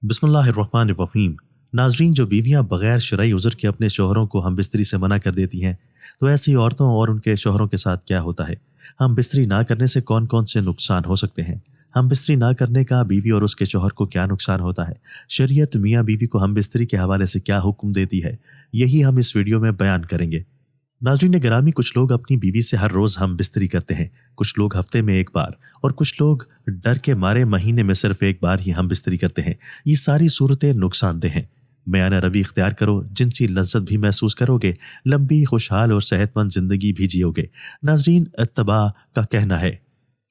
बिस्मिल्लाहिर्रहमानिर्रहीम। नाजरीन, जो बीवियां बगैर शरई उज़्र के अपने शोहरों को हम बिस्तरी से मना कर देती हैं, तो ऐसी औरतों और उनके शोहरों के साथ क्या होता है? हम बिस्तरी ना करने से कौन कौन से नुकसान हो सकते हैं? हम बिस्तरी ना करने का बीवी और उसके शोहर को क्या नुकसान होता है? शरीयत मियाँ बीवी को हम बिस्तरी के हवाले से क्या हुक्म देती है? यही हम इस वीडियो में बयान करेंगे। नाज़रीन गिरामी, कुछ लोग अपनी बीवी से हर रोज़ हम बिस्तरी करते हैं, कुछ लोग हफ्ते में एक बार, और कुछ लोग डर के मारे महीने में सिर्फ एक बार ही हम बिस्तरी करते हैं। ये सारी सूरतें नुकसानदेह हैं। बयान रवि इख्तियार करो, जिनसी लज्जत भी महसूस करोगे, लंबी खुशहाल और सेहतमंद ज़िंदगी भी जियोगे। नाज़रीन, इत्तबा का कहना है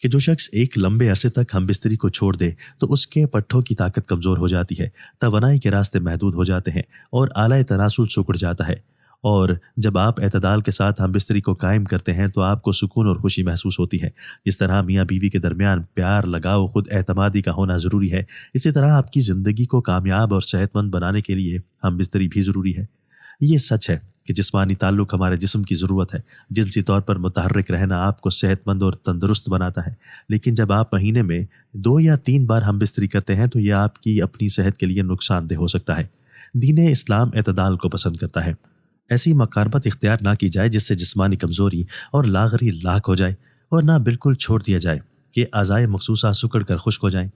कि जो शख्स एक लंबे अरसे तक हम बिस्तरी को छोड़ दे तो उसके पट्ठों की ताकत कमज़ोर हो जाती है, तवानाई के रास्ते महदूद हो जाते हैं और आला तनासुल सिकुड़ जाता है। और जब आप एतदाल के साथ हम बिस्तरी को कायम करते हैं तो आपको सुकून और खुशी महसूस होती है। जिस तरह मियाँ बीवी के दरमियान प्यार, लगाव, खुद एतमादी का होना ज़रूरी है, इसी तरह आपकी ज़िंदगी को कामयाब और सेहतमंद बनाने के लिए हम बिस्तरी भी ज़रूरी है। ये सच है कि जिस्मानी ताल्लुक़ हमारे जिस्म की ज़रूरत है। जिनसी तौर पर मुतहर्रिक रहना आपको सेहतमंद और तंदुरुस्त बनाता है, लेकिन जब आप महीने में 2 या 3 बार हम बिस्तरी करते हैं तो यह आपकी अपनी सेहत के लिए नुकसानदेह हो सकता है। दीन इस्लाम एतदाल को पसंद करता है। ऐसी मकारबत इख्तियार ना की जाए जिससे जिस्मानी कमज़ोरी और लागरी लाक हो जाए, और ना बिल्कुल छोड़ दिया जाए कि अज़ाए मखसूसा सुकड़ कर खुश्क हो जाएं।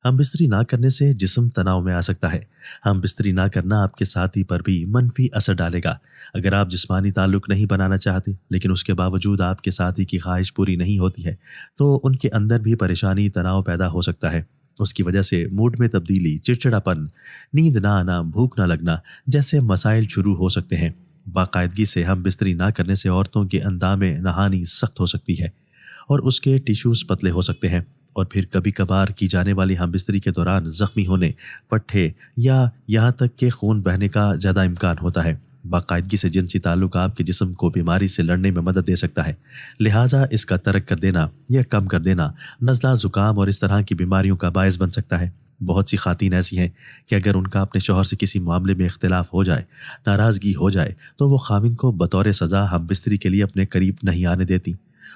हम बिस्तरी ना करने से जिस्म तनाव में आ सकता है। हम बिस्तरी ना करना आपके साथी पर भी मनफी असर डालेगा। अगर आप जिस्मानी ताल्लुक़ नहीं बनाना चाहते लेकिन उसके बावजूद आपके साथी की ख्वाहिश पूरी नहीं होती है, तो उनके अंदर भी परेशानी, तनाव पैदा हो सकता है। उसकी वजह से मूड में तब्दीली, चिड़चिड़ापन, नींद ना आना, भूख ना लगना जैसे मसाइल शुरू हो सकते हैं। बाकायदगी से हम बिस्तरी ना करने से औरतों के अंदामे नहानी सख्त हो सकती है और उसके टिश्यूज़ पतले हो सकते हैं, और फिर कभी कभार की जाने वाली हम बिस्तरी के दौरान ज़ख्मी होने, पट्ठे या यहाँ तक के खून बहने का ज़्यादा इम्कान होता है। बाकायदगी से जिनसी ताल्लुक़ आपके जिस्म को बीमारी से लड़ने में मदद दे सकता है, लिहाजा इसका तर्क कर देना या कम कर देना नज़ला, ज़ुकाम और इस तरह की बीमारियों का बायस बन सकता है। बहुत सी ख़ातीन ऐसी हैं कि अगर उनका अपने शौहर से किसी मामले में इख्तिलाफ हो जाए, नाराज़गी हो जाए, तो वो खाविन को बतौर सज़ा हम बिस्तरी के लिए अपने करीब नहीं आने देती।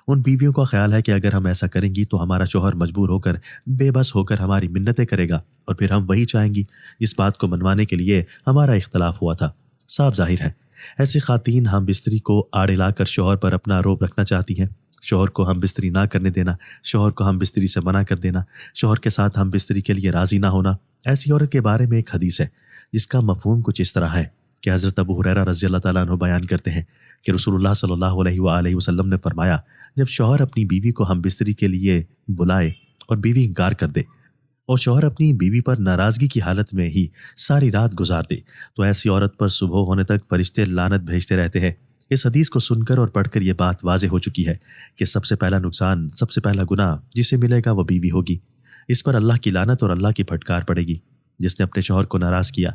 उन बीवियों का ख्याल है कि अगर हम ऐसा करेंगी तो हमारा शौहर मजबूर होकर, बेबस होकर हमारी मिन्नतें करेगा, और फिर हम वही चाहेंगी जिस बात को मनवाने के लिए हमारा इख्तिलाफ हुआ था। साफ जाहिर है, ऐसी ख़ातीन हम बिस्तरी को आड़े लाकर शौहर पर अपना आरोप रखना चाहती हैं। शौहर को हम बिस्तरी ना करने देना, शौहर को हम बिस्तरी से मना कर देना, शौहर के साथ हम बिस्तरी के लिए राज़ी ना होना। ऐसी औरत के बारे में एक हदीस है जिसका मफ़हूम कुछ इस तरह है कि हज़रत अबू हुरैरा रज़ी अल्लाह ताला अन्हु बयान करते हैं कि रसूलुल्लाह सल्लल्लाहु अलैहि वसल्लम ने फरमाया, जब शौहर अपनी बीवी को हम बिस्तरी के लिए बुलाए और बीवी इनकार कर दे, और शौहर अपनी बीवी पर नाराज़गी की हालत में ही सारी रात गुजार दे, तो ऐसी औरत पर सुबह होने तक फरिश्ते लानत भेजते रहते हैं। इस हदीस को सुनकर और पढ़कर ये बात वाज़ेह हो चुकी है कि सबसे पहला नुकसान, सबसे पहला गुनाह जिसे मिलेगा वो बीवी होगी। इस पर अल्लाह की लानत और अल्लाह की फटकार पड़ेगी। जिसने अपने शौहर को नाराज़ किया,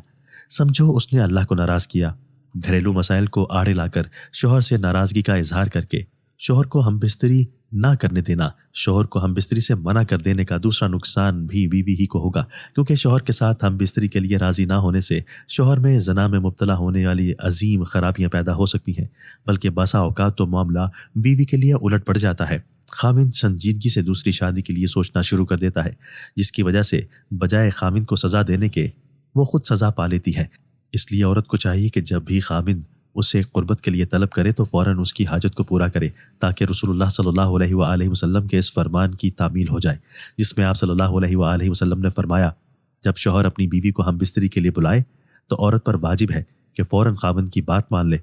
समझो उसने अल्लाह को नाराज़ किया। घरेलू मसाइल को आड़े लाकर शौहर से नाराज़गी का इजहार करके शौहर को हम बिस्तरी ना करने देना, शौहर को हम बिस्तरी से मना कर देने का दूसरा नुकसान भी बीवी ही को होगा, क्योंकि शौहर के साथ हम बिस्तरी के लिए राज़ी ना होने से शौहर में ज़ना में मुब्तला होने वाली अजीम खराबियाँ पैदा हो सकती हैं। बल्कि बसा औकात तो मामला बीवी के लिए उलट पड़ जाता है। खामिन संजीदगी से दूसरी शादी के लिए सोचना शुरू कर देता है, जिसकी वजह से बजाय खामिन को सज़ा देने के वो खुद सज़ा पा लेती है। इसलिए औरत को चाहिए कि जब भी खामिन उससे कुर्बत के लिए तलब करे तो फ़ौरन उसकी हाजत को पूरा करे, ताकि रसूलुल्लाह सल्लल्लाहु अलैहि वसल्लम के इस फरमान की तामील हो जाए, जिसमें आप सल्लल्लाहु अलैहि वसल्लम ने फरमाया, जब शौहर अपनी बीवी को हम बिस्तरी के लिए बुलाए तो औरत पर वाजिब है कि फ़ौरन खामिन की बात मान ले,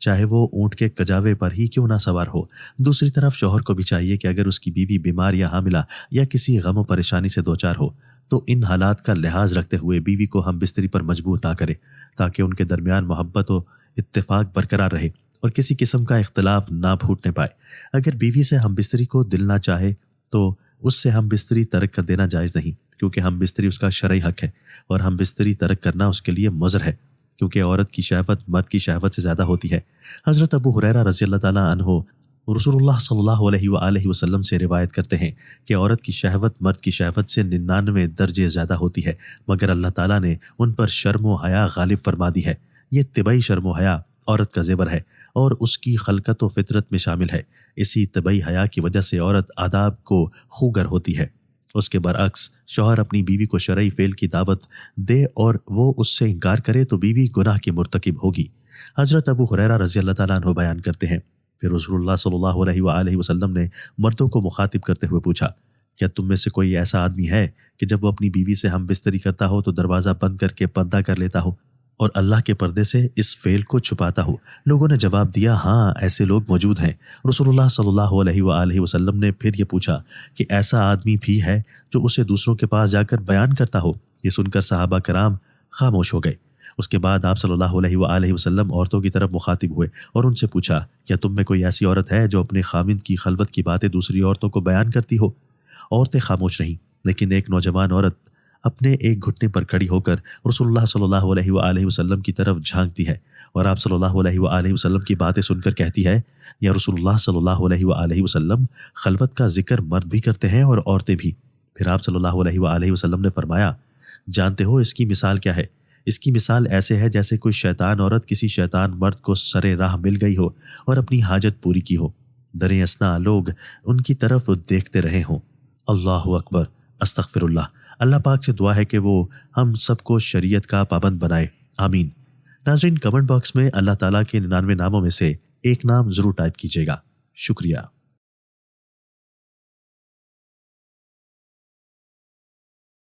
चाहे वो ऊँट के कजावे पर ही क्यों ना सवार हो। दूसरी तरफ शौहर को भी चाहिए कि अगर उसकी बीवी बीमार या हामिला या किसी गम और परेशानी से दो चार हो तो इन हालात का लिहाज रखते हुए बीवी को हम बिस्तरी पर मजबूर ना करे, ताकि उनके दरमियान मोहब्बत और इत्तेफाक बरकरार रहे और किसी किस्म का इख्तलाफ ना फूटने पाए। अगर बीवी से हम बिस्तरी को दिल ना चाहे तो उससे हम बिस्तरी तर्क कर देना जायज़ नहीं, क्योंकि हम बिस्तरी उसका शरई हक है, और हम बिस्तरी तर्क करना उसके लिए मुज़र है, क्योंकि औरत की शहवत मर्द की शहवत से ज़्यादा होती है। हज़रत अबू हुरैरा रज़ी अल्लाह ताला अन्हु रसूलुल्लाह सल्लल्लाहु अलैहि वसल्लम से रिवायत करते हैं कि औरत की शहवत मर्द की शहवत से 99 दर्जे ज़्यादा होती है, मगर अल्लाह ताला ने उन पर शर्म व हया गालिब फरमा दी है। ये तिबई शर्म व हया औरत का ज़ेवर है और उसकी खलकत व फितरत में शामिल है। इसी तिबई हया की वजह से औरत आदाब को खूगर होती है اس کے برعکس شوہر اپنی بیوی کو شرعی فعل کی دعوت دے اور وہ اس سے انکار کرے تو بیوی گناہ کی مرتکب ہوگی۔ حضرت ابو ہریرہ رضی اللہ تعالیٰ عنہ بیان کرتے ہیں، پھر رسول اللہ صلی اللہ علیہ وآلہ وسلم نے مردوں کو مخاطب کرتے ہوئے پوچھا، کیا تم میں سے کوئی ایسا آدمی ہے کہ جب وہ اپنی بیوی سے ہم بستری کرتا ہو تو دروازہ بند کر کے پردہ کر لیتا ہو اور اللہ کے پردے سے اس فعل کو چھپاتا ہو؟ لوگوں نے جواب دیا، ہاں ایسے لوگ موجود ہیں۔ رسول اللہ صلی اللہ علیہ وآلہ وسلم نے پھر یہ پوچھا کہ ایسا آدمی بھی ہے جو اسے دوسروں کے پاس جا کر بیان کرتا ہو؟ یہ سن کر صحابہ کرام خاموش ہو گئے۔ اس کے بعد آپ صلی اللہ علیہ وآلہ وسلم عورتوں کی طرف مخاطب ہوئے اور ان سے پوچھا، کیا تم میں کوئی ایسی عورت ہے جو اپنے خاوند کی خلوت کی باتیں دوسری عورتوں کو بیان کرتی ہو؟ عورتیں خاموش رہیں، لیکن ایک نوجوان عورت اپنے ایک گھٹنے پر کھڑی ہو کر رسول اللہ صلی اللہ علیہ وآلہ وسلم کی طرف جھانکتی ہے اور آپ صلی اللہ علیہ وآلہ وسلم کی باتیں سن کر کہتی ہے، یا رسول اللہ صلی اللہ علیہ وآلہ وسلم، خلوت کا ذکر مرد بھی کرتے ہیں اور عورتیں بھی۔ پھر آپ صلی اللہ علیہ وآلہ وسلم نے فرمایا، جانتے ہو اس کی مثال کیا ہے؟ اس کی مثال ایسے ہے جیسے کوئی شیطان عورت کسی شیطان مرد کو سرے راہ مل گئی ہو اور اپنی حاجت پوری کی ہو، دریں اثنا لوگ ان کی طرف دیکھتے رہے ہوں۔ اللہ اکبر، استغفر اللہ۔ اللہ پاک سے دعا ہے کہ وہ ہم سب کو شریعت کا پابند بنائے، آمین۔ ناظرین، کمنٹ باکس میں اللہ تعالیٰ کے 99 ناموں میں سے ایک نام ضرور ٹائپ کیجیے گا۔ شکریہ۔